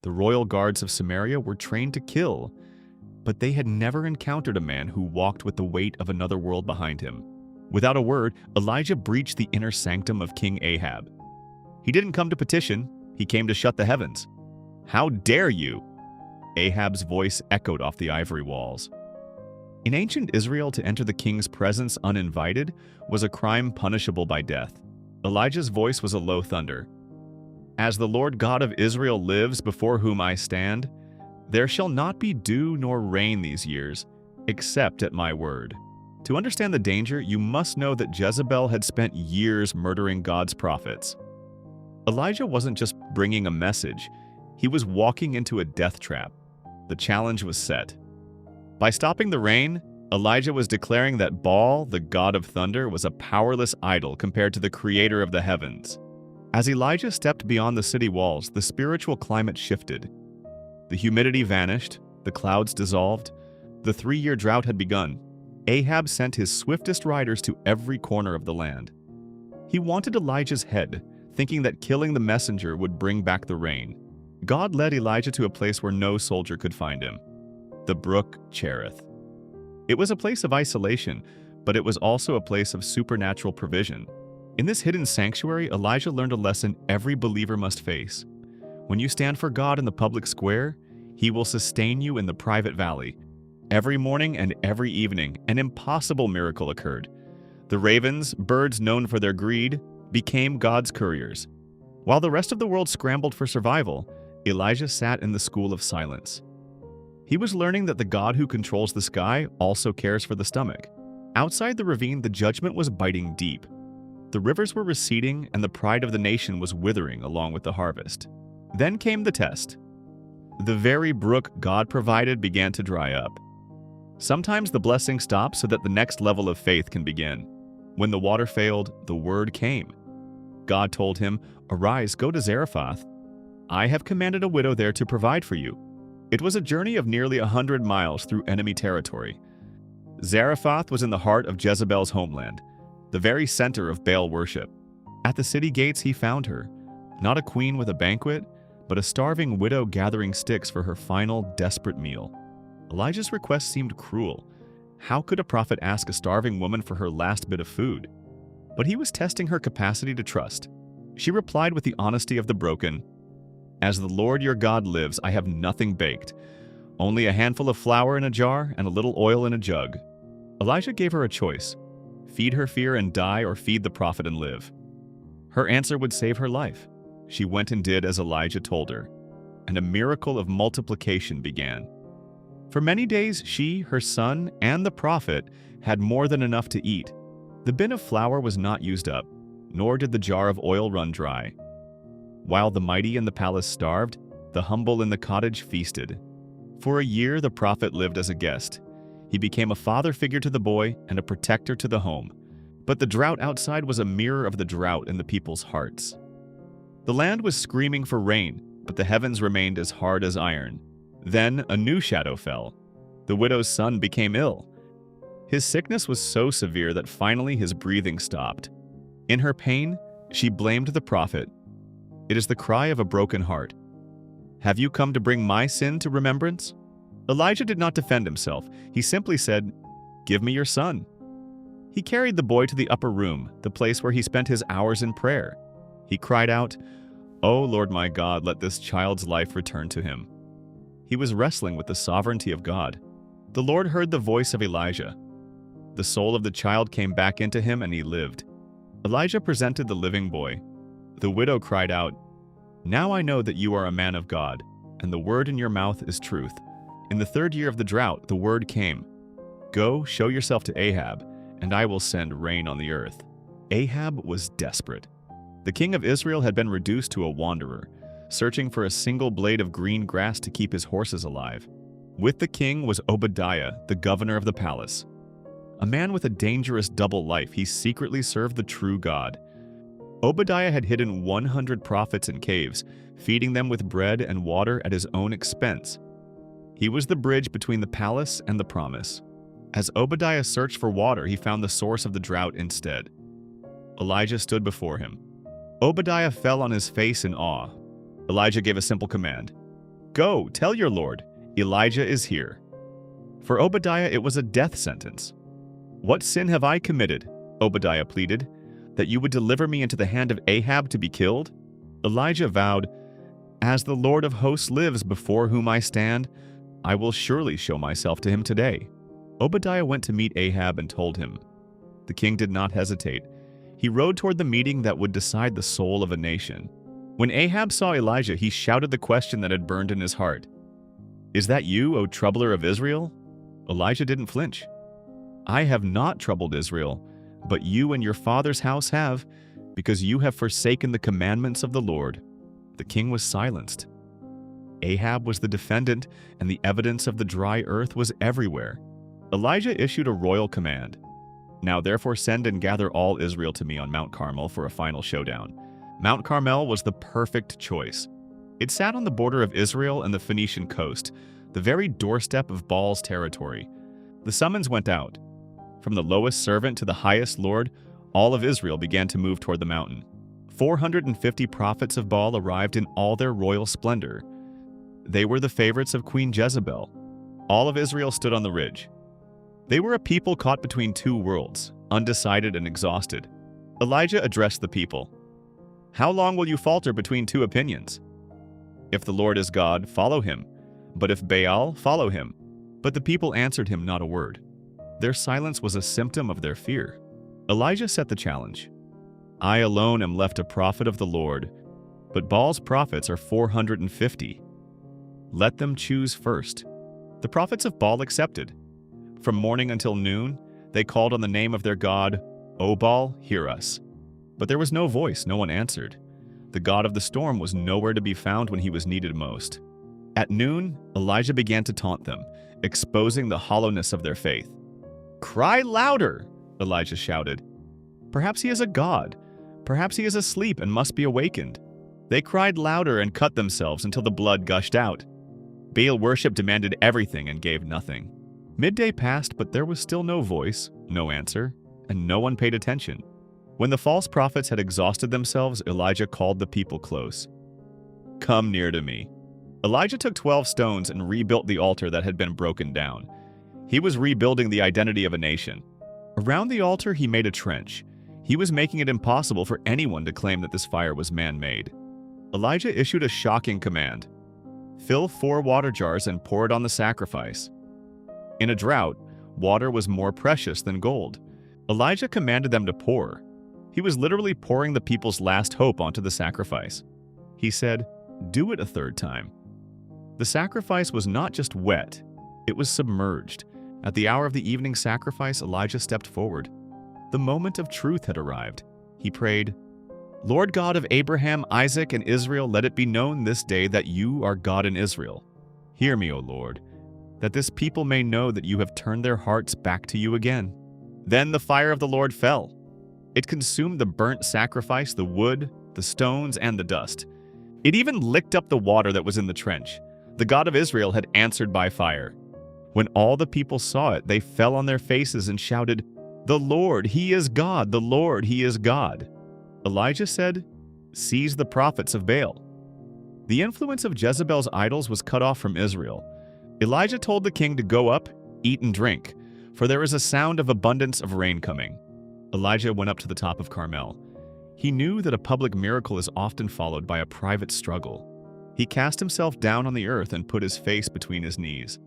The royal guards of Samaria were trained to kill, but they had never encountered a man who walked with the weight of another world behind him. Without a word, Elijah breached the inner sanctum of King Ahab. He didn't come to petition, he came to shut the heavens. "How dare you?" Ahab's voice echoed off the ivory walls. In ancient Israel, to enter the king's presence uninvited was a crime punishable by death. Elijah's voice was a low thunder. "As the Lord God of Israel lives, before whom I stand, there shall not be dew nor rain these years, except at my word." To understand the danger, you must know that Jezebel had spent years murdering God's prophets. Elijah wasn't just bringing a message, he was walking into a death trap. The challenge was set. By stopping the rain, Elijah was declaring that Baal, the god of thunder, was a powerless idol compared to the creator of the heavens. As Elijah stepped beyond the city walls, the spiritual climate shifted. The humidity vanished, the clouds dissolved, the 3-year drought had begun. Ahab sent his swiftest riders to every corner of the land. He wanted Elijah's head, thinking that killing the messenger would bring back the rain. God led Elijah to a place where no soldier could find him, the brook Cherith. It was a place of isolation, but it was also a place of supernatural provision. In this hidden sanctuary, Elijah learned a lesson every believer must face. When you stand for God in the public square, He will sustain you in the private valley. Every morning and every evening, an impossible miracle occurred. The ravens, birds known for their greed, became God's couriers. While the rest of the world scrambled for survival, Elijah sat in the school of silence. He was learning that the God who controls the sky also cares for the stomach. Outside the ravine, the judgment was biting deep. The rivers were receding, and the pride of the nation was withering along with the harvest. Then came the test. The very brook God provided began to dry up. Sometimes the blessing stops so that the next level of faith can begin. When the water failed, the word came. God told him, "Arise, go to Zarephath. I have commanded a widow there to provide for you." It was a journey of nearly 100 miles through enemy territory. Zarephath was in the heart of Jezebel's homeland, the very center of Baal worship. At the city gates he found her, not a queen with a banquet, but a starving widow gathering sticks for her final, desperate meal. Elijah's request seemed cruel. How could a prophet ask a starving woman for her last bit of food? But he was testing her capacity to trust. She replied with the honesty of the broken, "As the Lord your God lives, I have nothing baked, only a handful of flour in a jar and a little oil in a jug." Elijah gave her a choice: feed her fear and die, or feed the prophet and live. Her answer would save her life. She went and did as Elijah told her, and a miracle of multiplication began. For many days, she, her son, and the prophet had more than enough to eat. The bin of flour was not used up, nor did the jar of oil run dry. While the mighty in the palace starved, the humble in the cottage feasted. For a year, the prophet lived as a guest. He became a father figure to the boy and a protector to the home. But the drought outside was a mirror of the drought in the people's hearts. The land was screaming for rain, but the heavens remained as hard as iron. Then a new shadow fell. The widow's son became ill. His sickness was so severe that finally his breathing stopped. In her pain, she blamed the prophet. It is the cry of a broken heart. "Have you come to bring my sin to remembrance?" Elijah did not defend himself. He simply said, "Give me your son." He carried the boy to the upper room, the place where he spent his hours in prayer. He cried out, "O Lord my God, let this child's life return to him." He was wrestling with the sovereignty of God. The Lord heard the voice of Elijah. The soul of the child came back into him and he lived. Elijah presented the living boy. The widow cried out, "Now I know that you are a man of God, and the word in your mouth is truth." In the 3rd year of the drought, the word came, "Go, show yourself to Ahab, and I will send rain on the earth." Ahab was desperate. The king of Israel had been reduced to a wanderer, searching for a single blade of green grass to keep his horses alive. With the king was Obadiah, the governor of the palace. A man with a dangerous double life, he secretly served the true God. Obadiah had hidden 100 prophets in caves, feeding them with bread and water at his own expense. He was the bridge between the palace and the promise. As Obadiah searched for water, he found the source of the drought instead. Elijah stood before him. Obadiah fell on his face in awe. Elijah gave a simple command: Go, tell your Lord, Elijah is here." For Obadiah it was a death sentence. "What sin have I committed," Obadiah pleaded, "that you would deliver me into the hand of Ahab to be killed?" Elijah vowed, "As the Lord of hosts lives before whom I stand, I will surely show myself to him today." Obadiah went to meet Ahab and told him. The king did not hesitate. He rode toward the meeting that would decide the soul of a nation. When Ahab saw Elijah, he shouted the question that had burned in his heart. "Is that you, O troubler of Israel?" Elijah didn't flinch. "I have not troubled Israel, but you and your father's house have, because you have forsaken the commandments of the Lord." The king was silenced. Ahab was the defendant, and the evidence of the dry earth was everywhere. Elijah issued a royal command. "Now therefore send and gather all Israel to me on Mount Carmel for a final showdown." Mount Carmel was the perfect choice. It sat on the border of Israel and the Phoenician coast, the very doorstep of Baal's territory. The summons went out. From the lowest servant to the highest lord, all of Israel began to move toward the mountain. 450 prophets of Baal arrived in all their royal splendor. They were the favorites of Queen Jezebel. All of Israel stood on the ridge. They were a people caught between two worlds, undecided and exhausted. Elijah addressed the people. "How long will you falter between two opinions? If the Lord is God, follow him. But if Baal, follow him." But the people answered him not a word. Their silence was a symptom of their fear. Elijah set the challenge. "I alone am left a prophet of the Lord, but Baal's prophets are 450. Let them choose first." The prophets of Baal accepted. From morning until noon, they called on the name of their god, "O Baal, hear us." But there was no voice, no one answered. The god of the storm was nowhere to be found when he was needed most. At noon, Elijah began to taunt them, exposing the hollowness of their faith. "Cry louder!" Elijah shouted. "Perhaps he is a god. Perhaps he is asleep and must be awakened." They cried louder and cut themselves until the blood gushed out. Baal worship demanded everything and gave nothing. Midday passed, but there was still no voice, no answer, and no one paid attention. When the false prophets had exhausted themselves, Elijah called the people close. "Come near to me." Elijah took 12 stones and rebuilt the altar that had been broken down. He was rebuilding the identity of a nation. Around the altar, he made a trench. He was making it impossible for anyone to claim that this fire was man-made. Elijah issued a shocking command. "Fill 4 water jars and pour it on the sacrifice." In a drought, water was more precious than gold. Elijah commanded them to pour. He was literally pouring the people's last hope onto the sacrifice. He said, "Do it a 3rd time." The sacrifice was not just wet, it was submerged. At the hour of the evening sacrifice, Elijah stepped forward. The moment of truth had arrived. He prayed, "Lord God of Abraham, Isaac, and Israel, let it be known this day that you are God in Israel. Hear me, O Lord, that this people may know that you have turned their hearts back to you again." Then the fire of the Lord fell. It consumed the burnt sacrifice, the wood, the stones, and the dust. It even licked up the water that was in the trench. The God of Israel had answered by fire. When all the people saw it, they fell on their faces and shouted, "The Lord, He is God! The Lord, He is God!" Elijah said, "Seize the prophets of Baal." The influence of Jezebel's idols was cut off from Israel. Elijah told the king to go up, eat and drink, for there is a sound of abundance of rain coming. Elijah went up to the top of Carmel. He knew that a public miracle is often followed by a private struggle. He cast himself down on the earth and put his face between his knees.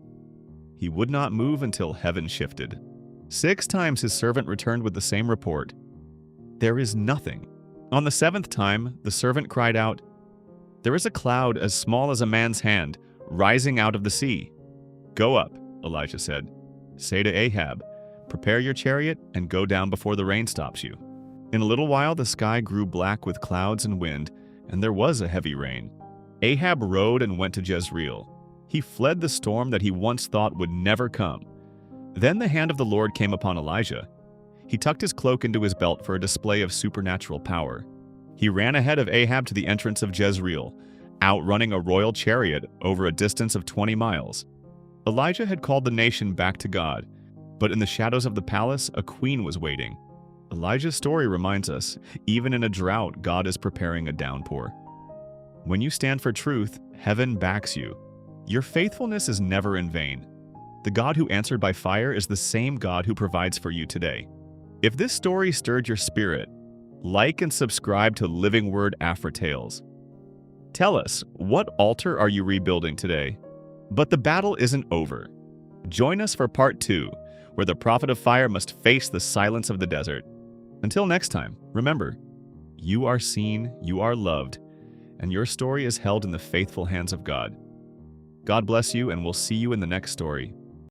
He would not move until heaven shifted. 6 times his servant returned with the same report. There is nothing. On the 7th time, the servant cried out, "There is a cloud as small as a man's hand, rising out of the sea." "Go up," Elijah said. "Say to Ahab, prepare your chariot and go down before the rain stops you." In a little while, the sky grew black with clouds and wind, and there was a heavy rain. Ahab rode and went to Jezreel. He fled the storm that he once thought would never come. Then the hand of the Lord came upon Elijah. He tucked his cloak into his belt for a display of supernatural power. He ran ahead of Ahab to the entrance of Jezreel, outrunning a royal chariot over a distance of 20 miles. Elijah had called the nation back to God, but in the shadows of the palace, a queen was waiting. Elijah's story reminds us, even in a drought, God is preparing a downpour. When you stand for truth, heaven backs you. Your faithfulness is never in vain. The God who answered by fire is the same God who provides for you today. If this story stirred your spirit, like and subscribe to Living Word Afro Tales. Tell us, what altar are you rebuilding today? But the battle isn't over. Join us for part 2, where the prophet of fire must face the silence of the desert. Until next time, remember, you are seen, you are loved, and your story is held in the faithful hands of God. God bless you, and we'll see you in the next story.